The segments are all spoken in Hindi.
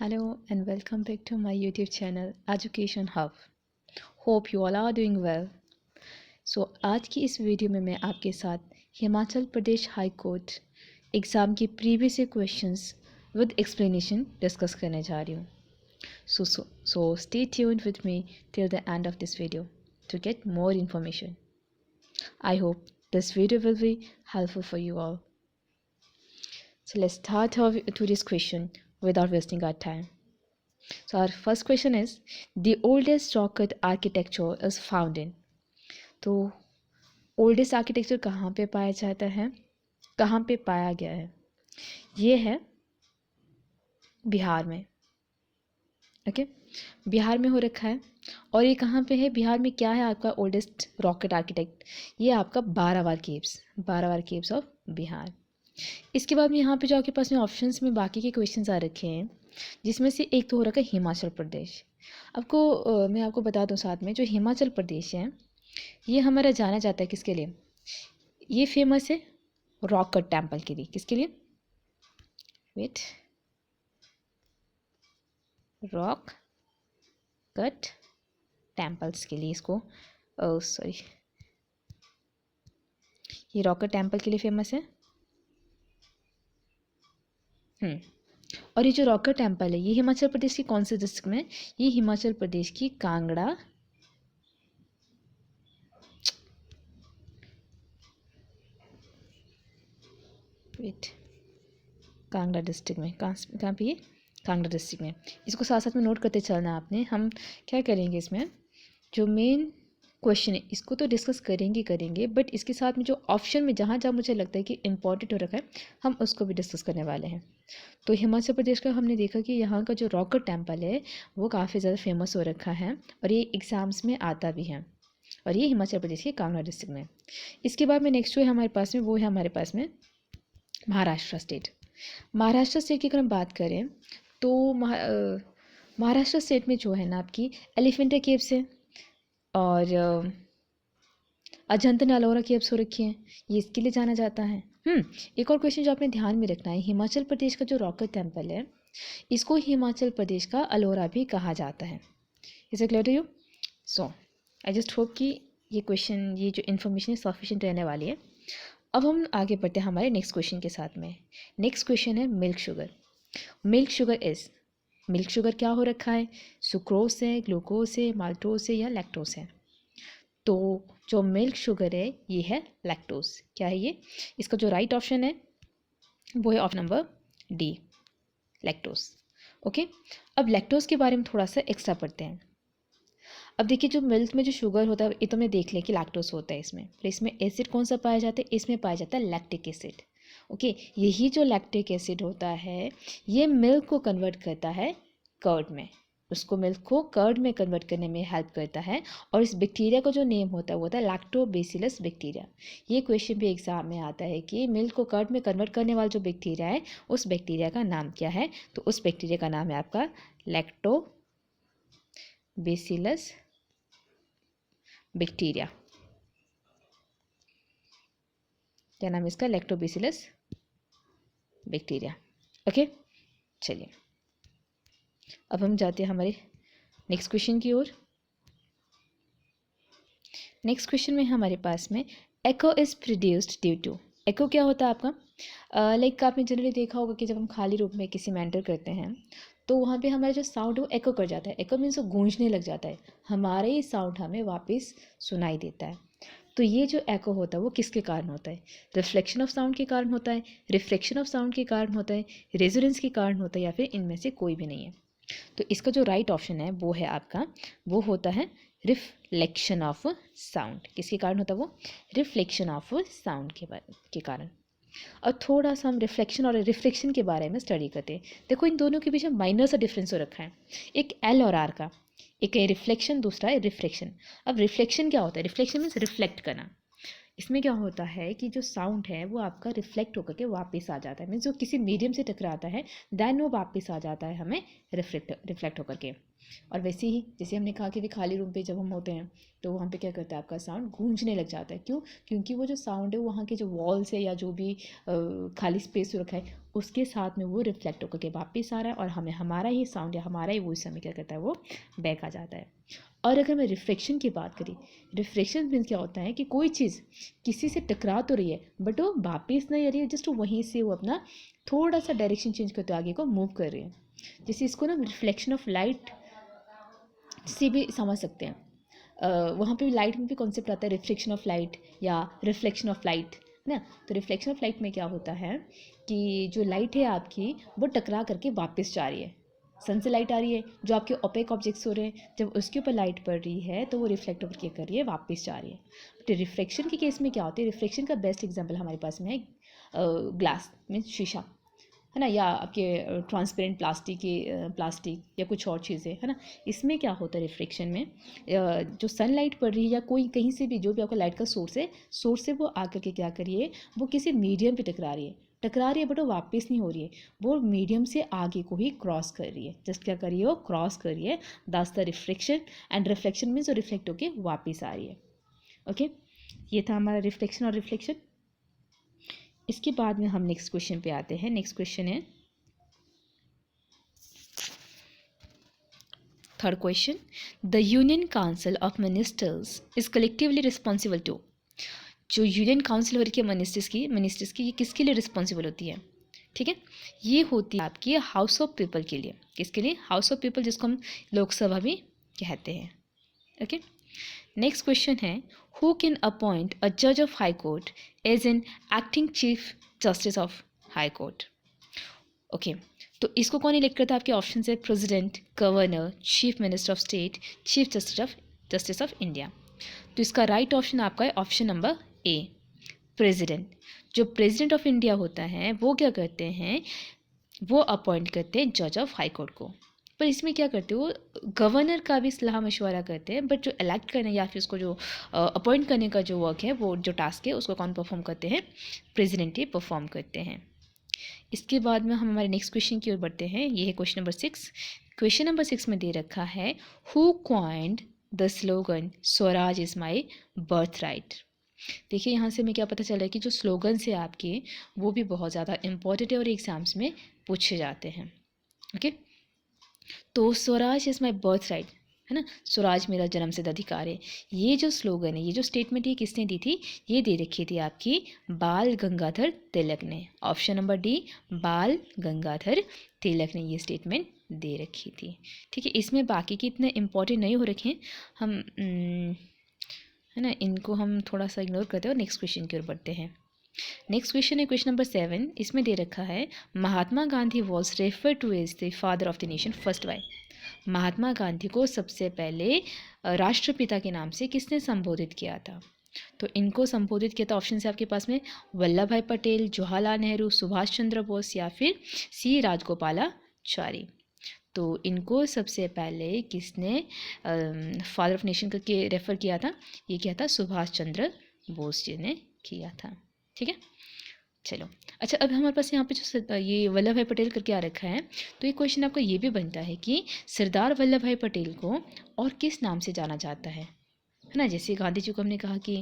Hello and welcome back to my YouTube channel Education Hub. Hope you all are doing well. So आज की इस वीडियो में मैं आपके साथ Himachal Pradesh high court exam के previous questions with explanation discuss करने जा रही हूँ. So stay tuned with me till the end of this video to get more information. I hope this video will be helpful for you all. So let's start our today's question without wasting our time. So our first question is, the oldest rock cut architecture is found in. तो ओल्डेस्ट आर्किटेक्चर कहाँ पे पाया जाता है, कहाँ पे पाया गया है? ये है बिहार में. ओके, बिहार में हो रखा है. और ये कहाँ पे है? बिहार में क्या है आपका ओल्डेस्ट रॉकेट आर्किटेक्ट? ये आपका बारावार केव्स ऑफ बिहार. इसके बाद में यहाँ पे जो आपके पास में ऑप्शंस में बाकी के क्वेश्चंस आ रखे हैं, जिसमें से एक तो हो रखा है हिमाचल प्रदेश. मैं आपको बता दूं साथ में, जो हिमाचल प्रदेश है ये हमारा जाना जाता है किसके लिए? ये फेमस है रॉक कट टेम्पल के लिए. किसके लिए? रॉक कट टेम्पल्स के लिए इसको ये रॉक कट टेम्पल के लिए फेमस है. और ये जो रॉक कट टेम्पल है ये हिमाचल प्रदेश की कौन से डिस्ट्रिक्ट में? ये हिमाचल प्रदेश की कांगड़ा डिस्ट्रिक्ट में. कहाँ पे? ये कांगड़ा डिस्ट्रिक्ट में. इसको साथ साथ में नोट करते चलना आपने. हम क्या करेंगे इसमें, जो मेन क्वेश्चन है इसको तो डिस्कस करेंगे, बट इसके साथ में जो ऑप्शन में जहाँ जहाँ मुझे लगता है कि इम्पॉर्टेंट हो रखा है हम उसको भी डिस्कस करने वाले हैं. तो हिमाचल प्रदेश का हमने देखा कि यहाँ का जो रॉक कट टेम्पल है वो काफ़ी ज़्यादा फेमस हो रखा है और ये एग्ज़ाम्स में आता भी है, और ये हिमाचल प्रदेश के कांगड़ा डिस्ट्रिक्ट में. इसके बाद में नेक्स्ट जो है हमारे पास में, वो है हमारे पास में महाराष्ट्र स्टेट. महाराष्ट्र स्टेट की अगर हम बात करें तो महाराष्ट्र स्टेट में जो है ना आपकी एलिफेंटा केव्स है और अजंता एलोरा केव्स हो रखी हैं. ये इसके लिए जाना जाता है. एक और क्वेश्चन जो आपने ध्यान में रखना है, हिमाचल प्रदेश का जो रॉक कट टेम्पल है इसको हिमाचल प्रदेश का अलोरा भी कहा जाता है. Is it clear to you? So I just hope कि ये क्वेश्चन, ये जो इन्फॉर्मेशन है सफिशिएंट रहने वाली है. अब हम आगे बढ़ते हैं हमारे नेक्स्ट क्वेश्चन के साथ में. नेक्स्ट क्वेश्चन है मिल्क शुगर. मिल्क शुगर क्या हो रखा है? सुक्रोज है, ग्लूकोज है, माल्टोज है या लैक्टोज है? तो जो मिल्क शुगर है ये है लैक्टोज. क्या है ये? इसका जो राइट ऑप्शन है वो है option number D, lactose. Okay, अब लैक्टोज के बारे में थोड़ा सा एक्स्ट्रा पढ़ते हैं. अब देखिए, जो मिल्क में जो शुगर होता है ये तो मैं देख लें कि लैक्टोज होता है इसमें, तो इसमें एसिड कौन सा पाया जाता है? इसमें पाया जाता है लैक्टिक एसिड. ओके, यही जो लैक्टिक एसिड होता है ये मिल्क को कन्वर्ट करता है कर्ड में, उसको मिल्क को कर्ड में कन्वर्ट करने में हेल्प करता है. और इस बैक्टीरिया का जो नेम होता है वो होता है लैक्टोबैसिलस बैक्टीरिया. ये क्वेश्चन भी एग्जाम में आता है कि मिल्क को कर्ड में कन्वर्ट करने वाला जो बैक्टीरिया है उस बैक्टीरिया का नाम क्या है? तो उस बैक्टीरिया का नाम है आपका लैक्टोबैसिलस बैक्टीरिया. क्या नाम है इसका? Lactobacillus bacteria. ओके, चलिए अब हम जाते हैं हमारे नेक्स्ट क्वेश्चन की ओर. नेक्स्ट क्वेश्चन में हमारे पास में एको इज प्रोड्यूस्ड ड्यू टू. एको क्या होता है आपका? लाइक आपने जनरली देखा होगा कि जब हम खाली रूप में किसी में एंटर करते हैं तो वहाँ पे हमारा जो साउंड है वो एको कर जाता है. एको मीन्स वो गूंजने लग जाता है, हमारा ही साउंड हमें वापस सुनाई देता है. तो ये जो एको होता है वो किसके कारण होता है? रिफ्लेक्शन ऑफ साउंड के कारण होता है, रिफ्लेक्शन ऑफ साउंड के कारण होता है, रेजोनेंस के कारण होता है, या फिर इनमें से कोई भी नहीं है. तो इसका जो राइट ऑप्शन है वो है आपका, वो होता है रिफ्लेक्शन ऑफ साउंड. किसके कारण होता है वो? रिफ्लेक्शन ऑफ साउंड के कारण. और थोड़ा सा हम रिफ्लेक्शन और रिफ्लेक्शन के बारे में स्टडी करते हैं. देखो, इन दोनों के बीच में माइनर सा डिफरेंस हो रखा है, एक एल और आर का. एक है रिफ्लेक्शन, दूसरा है रिफ्लेक्शन. अब रिफ्लेक्शन क्या होता है? रिफ्लेक्शन मीन्स रिफ्लेक्ट करना. इसमें क्या होता है कि जो साउंड है वो आपका रिफ्लेक्ट होकर के वापस आ जाता है, मीन्स जो किसी मीडियम से टकराता है दैन वो वापस आ जाता है हमें रिफ्लेक्ट होकर के. और वैसे ही जैसे हमने कहा कि भी खाली रूम पे जब हम होते हैं तो वहाँ पे क्या करता है, आपका साउंड गूंजने लग जाता है. क्यों? क्योंकि वो जो साउंड है वहाँ के जो वॉल्स है या जो भी खाली स्पेस रखा है उसके साथ में वो रिफ्लेक्ट होकर के वापस आ रहा है और हमें हमारा ही साउंड या हमारा ही वॉइस हमें क्या करता है, वो बैक आ जाता है। और अगर मैं रिफ्लेक्शन की बात करी, रिफ्लेक्शन मीन्स क्या होता है कि कोई चीज़ किसी से टकरा तो रही है बट वो वापस नहीं आ रही है, जस्ट वहीं से वो अपना थोड़ा सा डायरेक्शन चेंज करते आगे को मूव कर रही है। जैसे इसको ना रिफ्लेक्शन ऑफ लाइट से भी समझ सकते हैं। वहाँ पे भी लाइट में भी कॉन्सेप्ट आता है रिफ्लेक्शन ऑफ लाइट या रिफ्लेक्शन ऑफ लाइट ना। तो रिफ्लेक्शन ऑफ लाइट में क्या होता है कि जो लाइट है आपकी वो टकरा करके वापस जा रही है। सन से लाइट आ रही है, जो आपके ओपेक ऑब्जेक्ट्स हो रहे हैं, जब उसके ऊपर लाइट पड़ रही है तो वो रिफ्लेक्ट होकर क्या कर रही है, वापस जा रही है। तो रिफ्लेक्शन के केस में क्या होता है, रिफ्लेक्शन का बेस्ट एग्जाम्पल हमारे पास में है ग्लास में शीशा, है ना, या आपके ट्रांसपेरेंट प्लास्टिक या कुछ और चीज़ें, है ना। इसमें क्या होता है रिफ्लेक्शन में, जो सनलाइट पड़ रही है या कोई कहीं से भी जो भी आपका लाइट का सोर्स है वो आकर के क्या करिए, वो किसी मीडियम पे टकरा रही है बट वो वापस नहीं हो रही है, वो मीडियम से आगे को ही क्रॉस कर रही है। जस्ट क्या करिए, वो क्रॉस कर रही है, that's the reflection. And reflection means वो रिफ्लेक्ट होके वापस आ रही है। ओके, ये था हमारा रिफ्लेक्शन और रिफ्लेक्शन। इसके बाद में हम नेक्स्ट क्वेश्चन पे आते हैं। नेक्स्ट क्वेश्चन है third question, the union council of ministers is collectively responsible to. जो यूनियन काउंसिल हो रही है मिनिस्टर्स की ये किसके लिए रिस्पॉन्सिबल होती है, ठीक है, ये होती है आपकी हाउस ऑफ पीपल के लिए। किसके लिए, हाउस ऑफ पीपल, जिसको हम लोकसभा भी कहते हैं। ओके, नेक्स्ट क्वेश्चन है, हु कैन अपॉइंट अ जज of high court as an acting chief justice of high court. Okay, तो इसको कौन इलेक्ट करता है, आपके ऑप्शन है president, governor, chief minister of state, chief justice of India. तो इसका राइट ऑप्शन आपका है ऑप्शन नंबर ए, प्रेसिडेंट। जो प्रेसिडेंट ऑफ इंडिया होता है वो क्या करते हैं, वो अपॉइंट करते हैं जज ऑफ हाई कोर्ट को। पर इसमें क्या करते हो, गवर्नर का भी सलाह मशवरा करते हैं, बट जो इलेक्ट करने या फिर उसको जो अपॉइंट करने का जो वर्क है, वो जो टास्क है, उसको कौन परफॉर्म करते हैं, प्रेसिडेंट ही परफॉर्म करते हैं। इसके बाद में हम हमारे नेक्स्ट क्वेश्चन की ओर बढ़ते हैं। ये है क्वेश्चन नंबर 6। क्वेश्चन नंबर 6 में दे रखा है, who coined the slogan Swaraj is my birth right. देखिए यहाँ से हमें क्या पता चल रहा है कि जो स्लोगन्स है आपके वो भी बहुत ज़्यादा इंपॉर्टेंट है और एग्जाम्स में पूछे जाते हैं। ओके, तो Swaraj is my birth right, है ना, स्वराज मेरा जन्मसिद्ध अधिकार है। ये जो स्लोगन है, ये जो स्टेटमेंट ये किसने दी थी, ये दे रखी थी आपकी बाल गंगाधर तिलक ने। ऑप्शन नंबर डी, बाल गंगाधर तिलक ने ये स्टेटमेंट दे रखी थी। ठीक है, इसमें बाकी के इतने इम्पोर्टेंट नहीं हो रखे हैं, हम है ना, इनको हम थोड़ा सा इग्नोर करते हैं और नेक्स्ट क्वेश्चन की ओर बढ़ते हैं। नेक्स्ट क्वेश्चन है क्वेश्चन नंबर 7। इसमें दे रखा है, Mahatma Gandhi was refer to as the father of the nation first by. Mahatma Gandhi को सबसे पहले राष्ट्रपिता के नाम से किसने संबोधित किया था। तो इनको संबोधित किया था, ऑप्शन है आपके पास में वल्लभ भाई पटेल, जवाहरलाल नेहरू, सुभाष चंद्र बोस या फिर सी राजगोपालाचारी। तो इनको सबसे पहले किसने फादर ऑफ नेशन करके रेफ़र किया था, ये क्या था, सुभाष चंद्र बोस जी ने किया था। ठीक है, चलो अच्छा, अब हमारे पास यहाँ पे जो ये वल्लभ भाई पटेल करके आ रखा है, तो ये क्वेश्चन आपका ये भी बनता है कि सरदार वल्लभ भाई पटेल को और किस नाम से जाना जाता है ना। जैसे गांधी जी को हमने कहा कि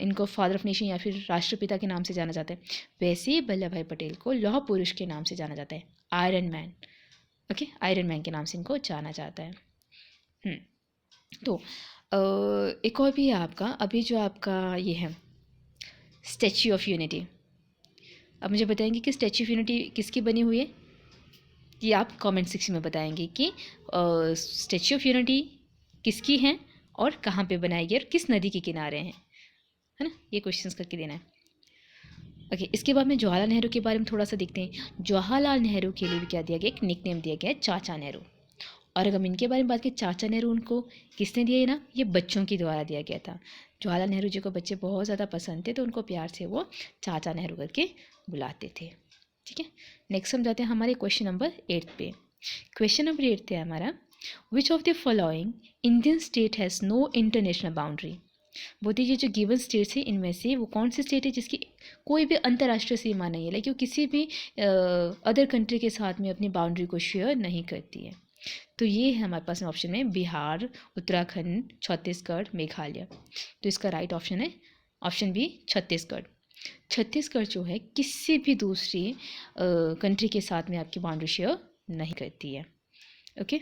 इनको फादर ऑफ नेशन या फिर राष्ट्रपिता के नाम से जाना जाता है, वैसे ही वल्लभ भाई पटेल को लौह पुरुष के नाम से जाना जाता है, iron man. Okay, iron man के नाम से इनको जाना जाता है। तो एक और भी है आपका, अभी जो आपका ये है स्टैच्यू ऑफ यूनिटी। अब मुझे बताएंगे कि स्टैच्यू ऑफ यूनिटी किसकी बनी हुई है, ये आप कमेंट सेक्शन में बताएंगे कि स्टैच्यू ऑफ यूनिटी किसकी है और कहाँ पे बनाई गई और किस नदी के किनारे हैं, है ना, ये क्वेश्चंस करके देना है। ओके, इसके बाद में जवाहरलाल नेहरू के बारे में थोड़ा सा देखते हैं। जवाहरलाल नेहरू के लिए भी क्या दिया गया, एक निक नेम दिया गया है, चाचा नेहरू। और अगर हम इनके बारे में बात करें, चाचा नेहरू उनको किसने दिया है ना, ये बच्चों के द्वारा दिया गया था। जवाहरलाल नेहरू जी को बच्चे बहुत ज़्यादा पसंद थे, तो उनको प्यार से वो चाचा नेहरू करके बुलाते थे। ठीक है, नेक्स्ट हम जाते हैं हमारे क्वेश्चन नंबर 8 पे। क्वेश्चन नंबर 8 है हमारा, which of the following Indian state has no international boundary. बोलते ये जो गिवन स्टेट्स है, इनमें से वो कौन सी स्टेट है जिसकी कोई भी अंतर्राष्ट्रीय सीमा नहीं है, लाइक वो किसी भी अदर कंट्री के साथ में अपनी बाउंड्री को शेयर नहीं करती है। तो ये है हमारे पास ऑप्शन में बिहार, उत्तराखंड, छत्तीसगढ़, मेघालय। तो इसका राइट ऑप्शन है ऑप्शन बी, छत्तीसगढ़। छत्तीसगढ़ जो है किसी भी दूसरी कंट्री के साथ में आपकी बाउंड्री शेयर नहीं करती है। ओके।